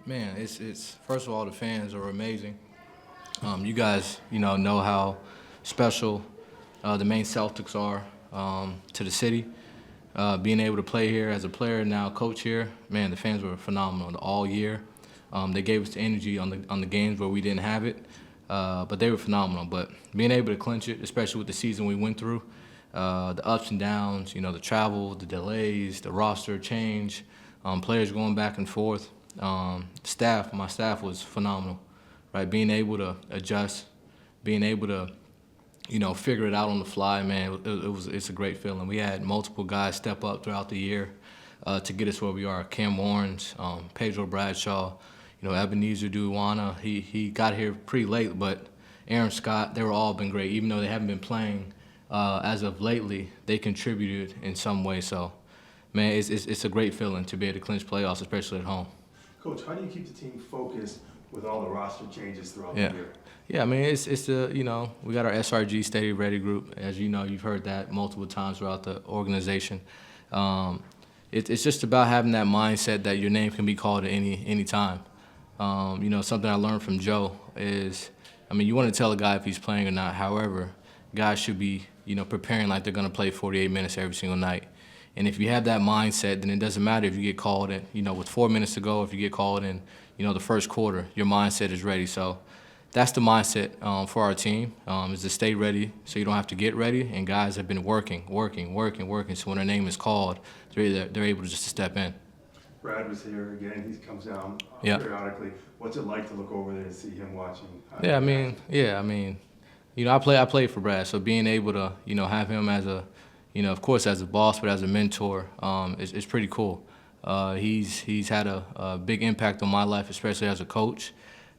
Man, it's first of all, the fans are amazing. You guys, know how special the Maine Celtics are to the city. Being able to play here as a player, now coach here, man, the fans were phenomenal all year. They gave us the energy on the games where we didn't have it, but they were phenomenal. But being able to clinch it, especially with the season we went through, the ups and downs, the travel, the delays, the roster change, players going back and forth. My staff was phenomenal, right? Being able to adjust, being able to figure it out on the fly, man. It's a great feeling. We had multiple guys step up throughout the year to get us where we are. Cam Warrens, Pedro Bradshaw, Ebenezer Duwana. He got here pretty late, but Aaron Scott, they were all been great. Even though they haven't been playing as of lately, they contributed in some way. So, man, it's a great feeling to be able to clinch playoffs, especially at home. Coach, how do you keep the team focused with all the roster changes throughout Yeah. the year? Yeah, I mean, it's the, we got our SRG Steady Ready group. As you know, you've heard that multiple times throughout the organization. It's just about having that mindset that your name can be called at any time. Something I learned from Joe is, you want to tell a guy if he's playing or not. However, guys should be, preparing like they're going to play 48 minutes every single night. And if you have that mindset, then it doesn't matter if you get called in, with 4 minutes to go, if you get called in, the first quarter, your mindset is ready. So that's the mindset for our team, is to stay ready so you don't have to get ready. And guys have been working. So when their name is called, they're able to just step in. Brad was here again. He comes down Yeah. periodically. What's it like to look over there and see him watching? I played for Brad, so being able to, have him as a, of course as a boss, but as a mentor, is pretty cool. He's had a big impact on my life, especially as a coach.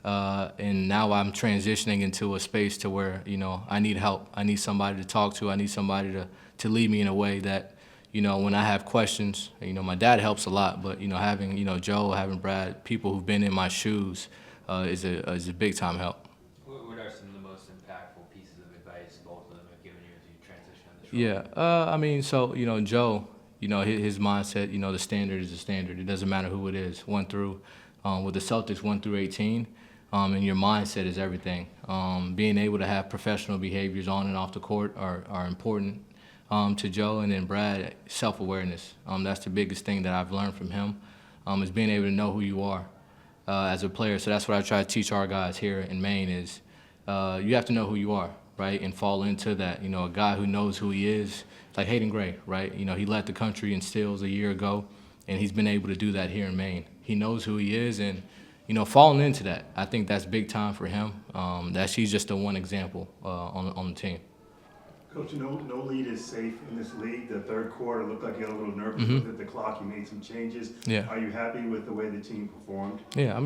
And now I'm transitioning into a space to where, I need help. I need somebody to talk to. I need somebody to lead me in a way that, when I have questions, my dad helps a lot, but, having, Joe, having Brad, people who've been in my shoes, is a big time help. What are some of the most impactful pieces of advice both of them have given you as you transition in this role? Joe, his mindset, the standard is the standard. It doesn't matter who it is. With the Celtics, 1 through 18, and your mindset is everything. Being able to have professional behaviors on and off the court are important to Joe. And then Brad, self-awareness. That's the biggest thing that I've learned from him, is being able to know who you are as a player. So that's what I try to teach our guys here in Maine is you have to know who you are, right, and fall into that. A guy who knows who he is, like Hayden Gray, right? He led the country in steals a year ago, and he's been able to do that here in Maine. He knows who he is, and falling into that, I think that's big time for him. He's just the one example on the team. Coach, no lead is safe in this league. The third quarter looked like you got a little nervous Mm-hmm. with the clock. You made some changes. Yeah. Are you happy with the way the team performed? Yeah,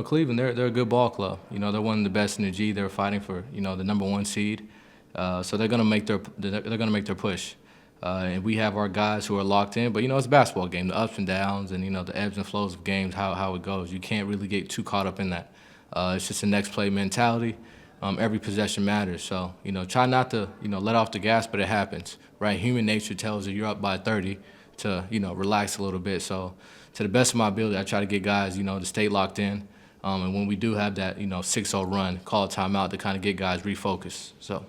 Cleveland, they're a good ball club. They're one of the best in the G. They're fighting for, the number 1 seed. So they're gonna make their push. And we have our guys who are locked in, but it's a basketball game, the ups and downs and the ebbs and flows of games, how it goes. You can't really get too caught up in that. It's just a next play mentality. Every possession matters. So, try not to, let off the gas, but it happens, right? Human nature tells you you're up by 30 to, relax a little bit. So, to the best of my ability, I try to get guys, to stay locked in. And when we do have that, 6-0 run, call a timeout to kind of get guys refocused. So.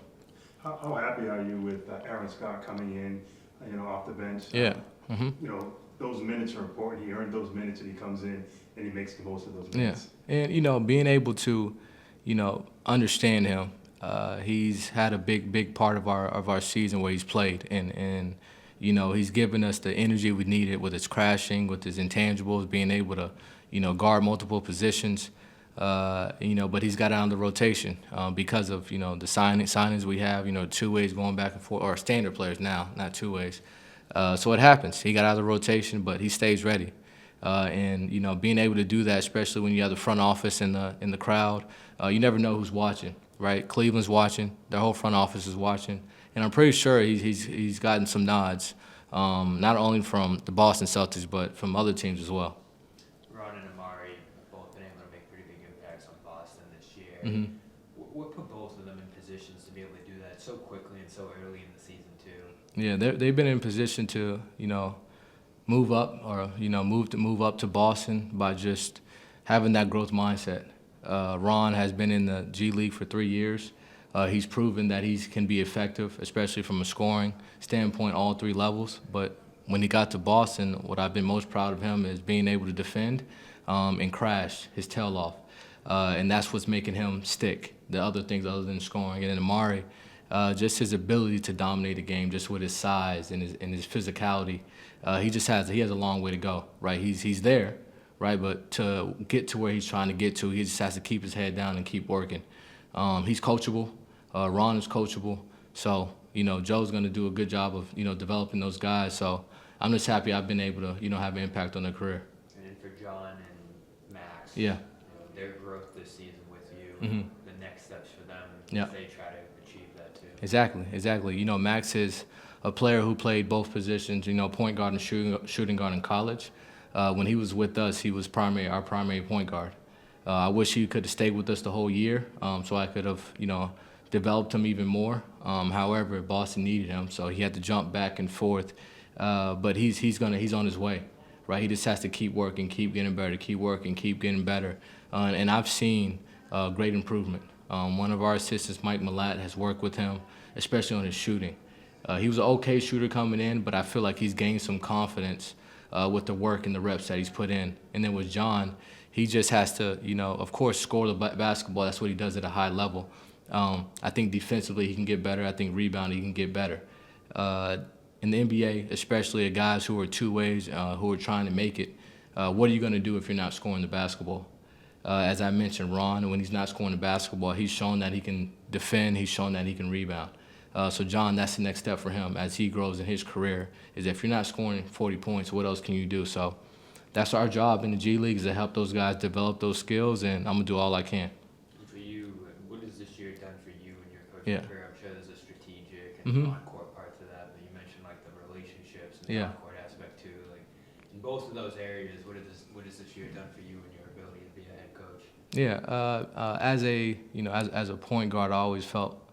How happy are you with Aaron Scott coming in, off the bench? Yeah. Mm-hmm. Those minutes are important. He earned those minutes, and he comes in and he makes the most of those minutes. Yeah, and being able to, understand him. He's had a big part of our season where he's played, and he's given us the energy we needed with his crashing, with his intangibles, being able to, guard multiple positions. But he's got out on the rotation because of the signings we have. 2 ways going back and forth, or standard players now, not 2 ways. So it happens. He got out of the rotation, but he stays ready. And being able to do that, especially when you have the front office in the crowd, you never know who's watching, right? Cleveland's watching, their whole front office is watching, and I'm pretty sure he's gotten some nods, not only from the Boston Celtics but from other teams as well. Ron and Amari have both been able to make pretty big impacts on Boston this year. Mm-hmm. What put both of them in positions to be able to do that so quickly and so early in the season too? Yeah, they've been in position to move up or move up to Boston by just having that growth mindset. Ron has been in the G League for 3 years. He's proven that he can be effective, especially from a scoring standpoint, all 3 levels. But when he got to Boston, what I've been most proud of him is being able to defend and crash his tail off. And that's what's making him stick, the other things other than scoring. And then Amari, just his ability to dominate the game, just with his size and his physicality. He has a long way to go, right? He's there, right? But to get to where he's trying to get to, he just has to keep his head down and keep working. He's coachable. Ron is coachable. So, Joe's going to do a good job of, developing those guys. So I'm just happy I've been able to, have an impact on their career. And then for John and Max, Yeah. Their growth this season with you, Mm-hmm. the next steps for them Yeah. as they try to achieve that too. Exactly. Max is a player who played both positions, point guard and shooting guard in college. When he was with us, he was our primary point guard. I wish he could have stayed with us the whole year, so I could have, developed him even more. However, Boston needed him, so he had to jump back and forth. But he's on his way, right? He just has to keep working, keep getting better, keep working, keep getting better. And I've seen great improvement. One of our assistants, Mike Malat, has worked with him, especially on his shooting. He was an okay shooter coming in, but I feel like he's gained some confidence with the work and the reps that he's put in. And then with John, he just has to, of course, score the basketball. That's what he does at a high level. I think defensively he can get better. I think rebounding he can get better. In the NBA, especially guys who are two-ways, who are trying to make it, what are you going to do if you're not scoring the basketball? As I mentioned, Ron, when he's not scoring the basketball, he's shown that he can defend. He's shown that he can rebound. So John, that's the next step for him as he grows in his career, is if you're not scoring 40 points, what else can you do? So that's our job in the G League, is to help those guys develop those skills, and I'm going to do all I can. For you, what has this year done for you and your coaching Yeah. career? I'm sure there's a strategic and on-court part to that, but you mentioned like the relationships and the Yeah. on-court aspect too. Like in both of those areas, what has this year done for you and your ability to be a head coach? Yeah, as a point guard, I always felt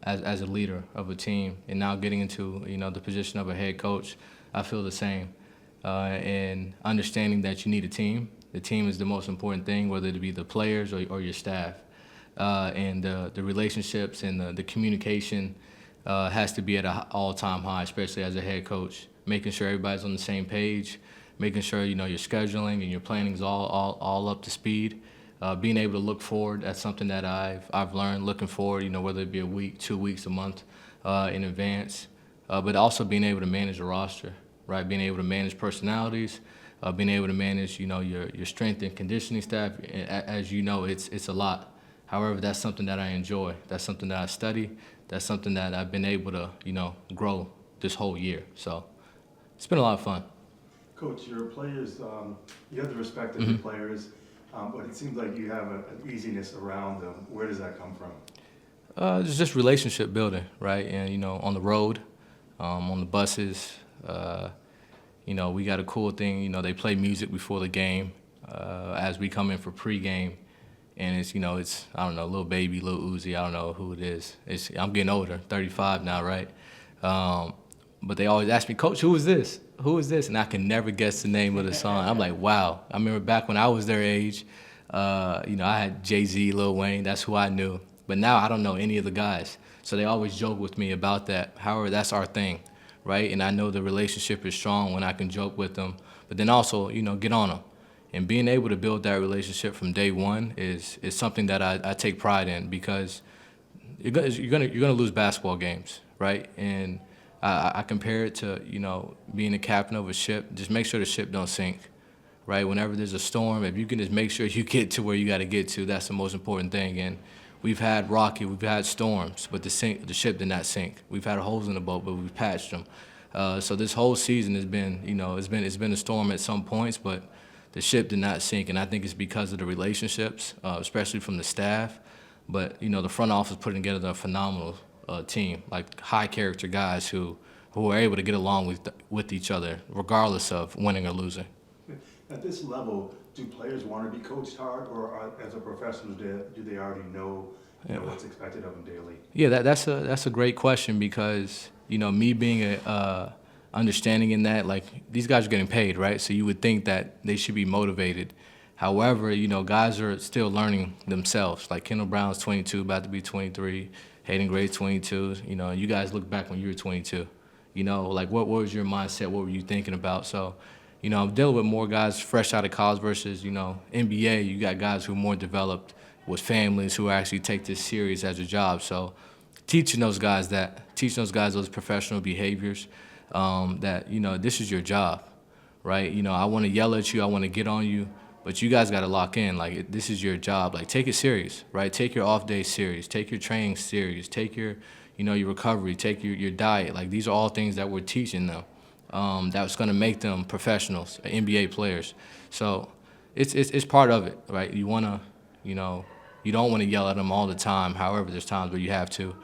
as a leader of a team, and now getting into the position of a head coach, I feel the same. And understanding that you need a team. The team is the most important thing, whether it be the players or your staff. And the relationships and the communication has to be at an all-time high, especially as a head coach. Making sure everybody's on the same page, making sure your scheduling and your planning is all up to speed. Being able to look forward, that's something that I've learned, looking forward, whether it be a week, 2 weeks, a month in advance. But also being able to manage a roster, right? Being able to manage personalities, being able to manage, your strength and conditioning staff. As you know, it's a lot. However, that's something that I enjoy. That's something that I study. That's something that I've been able to, grow this whole year. So it's been a lot of fun. Coach, your players, you have the respect of your players, but it seems like you have an easiness around them. Where does that come from? It's just relationship building, right? And, on the road, on the buses, we got a cool thing. They play music before the game as we come in for pregame. And it's I don't know, Lil Baby, Lil Uzi, I don't know who it is. I'm getting older, 35 now, right? But they always ask me, Coach, who is this? Who is this? And I can never guess the name of the song. I'm like, wow. I remember back when I was their age, I had Jay-Z, Lil Wayne, that's who I knew. But now I don't know any of the guys. So they always joke with me about that. However, that's our thing, right? And I know the relationship is strong when I can joke with them, but then also, get on them. And being able to build that relationship from day one is something that I take pride in, because you're gonna lose basketball games, right? And I compare it to being a captain of a ship. Just make sure the ship don't sink, right? Whenever there's a storm, if you can just make sure you get to where you got to get to, that's the most important thing. And we've had we've had storms, but the ship did not sink. We've had holes in the boat, but we've patched them. So this whole season has been, it's been a storm at some points, but the ship did not sink, and I think it's because of the relationships, especially from the staff. But the front office putting together a phenomenal team, like high character guys who are able to get along with each other, regardless of winning or losing. At this level, do players want to be coached hard, or as a professional, do they already know, what's expected of them daily? Yeah, that's a great question, because me being understanding in that, like, these guys are getting paid, right? So you would think that they should be motivated. However, you know, guys are still learning themselves. Like Kendall Brown's 22, about to be 23. Hayden Gray's 22. You know, you guys look back when you were 22. You know, like what was your mindset? What were you thinking about? So, you know, I'm dealing with more guys fresh out of college versus, you know, NBA. You got guys who are more developed with families who actually take this serious as a job. So teaching those guys those professional behaviors, that, you know, this is your job, right? You know, I want to yell at you, I want to get on you, but you guys got to lock in. Like, this is your job. Like, take it serious, right? Take your off day serious. Take your training serious. Take your, you know, your recovery. Take your diet. Like, these are all things that we're teaching them. That's going to make them professionals, NBA players. So it's part of it, right? You want to, you know, you don't want to yell at them all the time. However, there's times where you have to,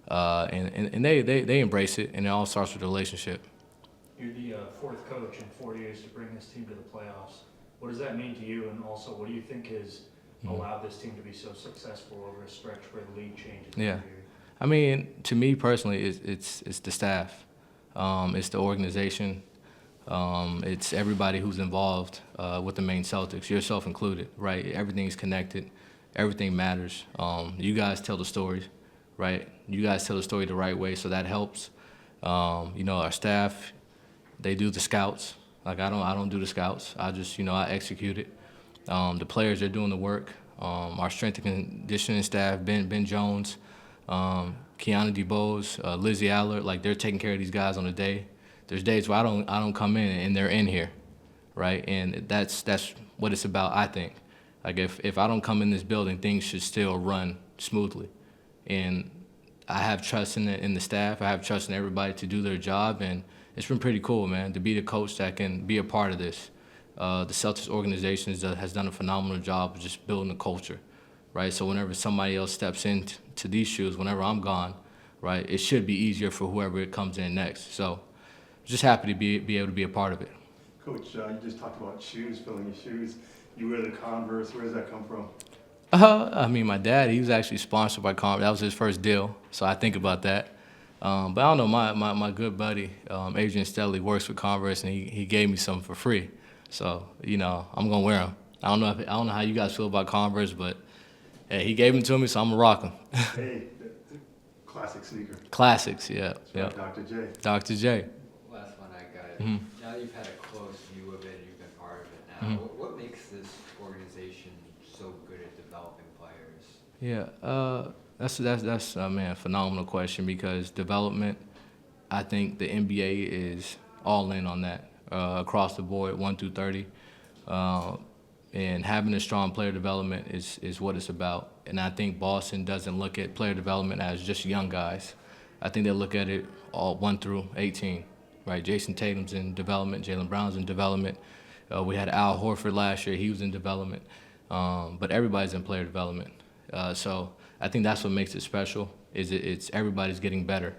and they embrace it, and it all starts with a relationship. You're the fourth coach in 4 years to bring this team to the playoffs. What does that mean to you, and also what do you think has allowed this team to be so successful over a stretch where the league changes every year? I mean, to me personally, it's the staff, it's the organization, it's everybody who's involved with the Maine Celtics, yourself included, right? Everything's connected, everything matters. You guys tell the stories, right? You guys tell the story the right way, so that helps. You know, our staff, they do the scouts. Like, I don't do the scouts. I just, you know, I execute it. The players, they're doing the work. Our strength and conditioning staff, Ben Jones, Kiana DeBose, Lizzie Allard, like, they're taking care of these guys on a day. There's days where I don't come in and they're in here, right? And that's what it's about, I think. Like, if I don't come in this building, things should still run smoothly. And I have trust in the staff. I have trust in everybody to do their job, and it's been pretty cool, man, to be the coach that can be a part of this. The Celtics organization has done a phenomenal job of just building the culture, right? So whenever somebody else steps into these shoes, whenever I'm gone, right, it should be easier for whoever comes in next. So just happy to be able to be a part of it. Coach, you just talked about shoes, filling your shoes. You wear the Converse. Where does that come from? I mean, my dad, he was actually sponsored by Converse. That was his first deal, so I think about that. But I don't know, my good buddy, Adrian Stelly, works with Converse, and he gave me some for free. So, you know, I'm going to wear them. I don't know how you guys feel about Converse, but hey, he gave them to me, so I'm going to rock them. Hey, classic sneaker. Classics, yeah. Yeah. Dr. J. Dr. J. Last one I got. Mhm. Now that you've had a close view of it, you've been part of it now. Mhm. What makes this organization so good at developing players? Yeah, that's man, phenomenal question, because development, I think the NBA is all in on that across the board, 1 through 30, and having a strong player development is what it's about. And I think Boston doesn't look at player development as just young guys. I think they look at it all 1 through 18, right? Jason Tatum's in development, Jaylen Brown's in development. We had Al Horford last year; he was in development, but everybody's in player development. So I think that's what makes it special. It's everybody's getting better.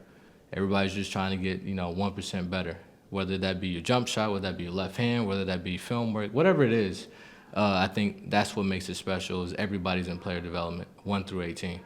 Everybody's just trying to get 1% better. Whether that be your jump shot, whether that be your left hand, whether that be film work, whatever it is. I think that's what makes it special. Is everybody's in player development, 1 through 18.